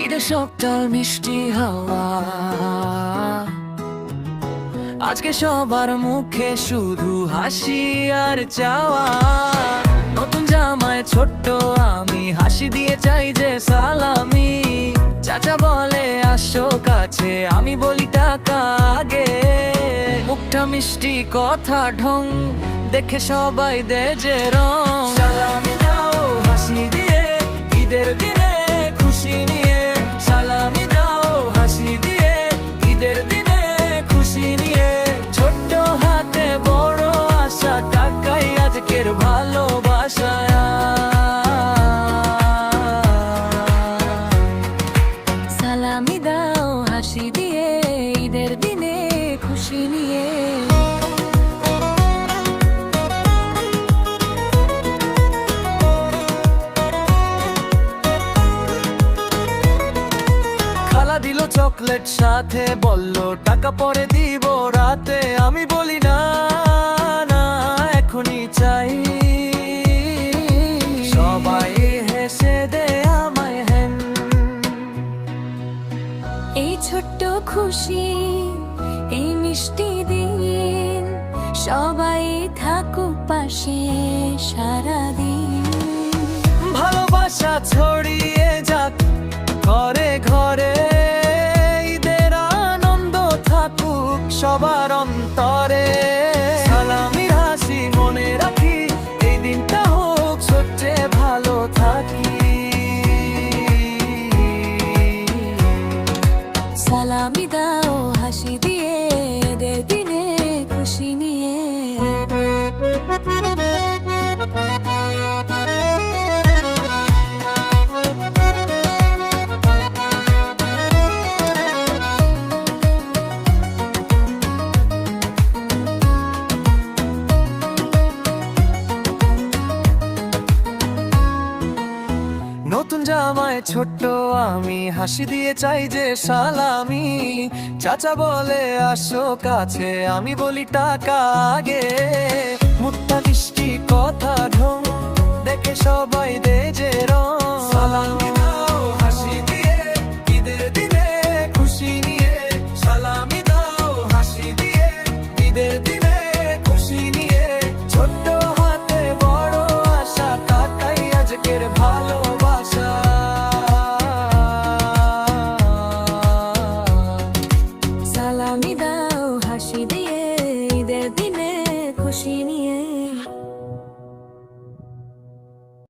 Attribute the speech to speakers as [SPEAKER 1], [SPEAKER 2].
[SPEAKER 1] ঈদের সকাল মিষ্টি হাওয়া, আজকে সবার মুখে শুধু হাসি আর চাওয়া। নতুন জামায় ছোট্ট আমি হাসি দিয়ে চাই যে সালামি। চাচা বলে আসো কাছে, আমি বলি টাকা আগে। মুখটা মিষ্টি কথা ঢং দেখে সবাই দে যে রং। সালামি দাও হাসি দিয়ে ঈদের দিনে খুশি নিয়ে। সালামি দাও হাসি দিয়ে ঈদের দিনে খুশি নিয়ে। ছোট্ট হাতে বড় আশা, টাকাই আজকের ভালোবাসা।
[SPEAKER 2] সালামি দাও হাসি দিয়ে ঈদের দিনে খুশি নিয়ে।
[SPEAKER 1] খালা দিল চকলেট সাথে, বলল টাকা পরে দিব রাতে। আমি বলি না না এখনই চাই। সবাই হেসে দে আমায় হেন।
[SPEAKER 2] এই ছোট্ট খুশি এই মিষ্টি দিন, সবাই থাকুক পাশে সারাদিন।
[SPEAKER 1] ভালোবাসা ছড়িয়ে যাক ঘরে ঘরে, ঈদের আনন্দ থাকুক সবার অন্তরে। সালামির হাসি মনে রাখি, এই দিনটা হোক সবচেয়ে ভালো থাকি।
[SPEAKER 2] সালামি দাও হাসি দিয়ে ঈদের দিনে খুশি নিয়ে।
[SPEAKER 1] নতুন জামায় ছোট্ট আমি হাসি দিয়ে চাই যে সালামি। চাচা বলে আসো কাছে, আমি বলি টাকা আগে। মুখটা মিষ্টি কথা ঢং দেখে সবাই দে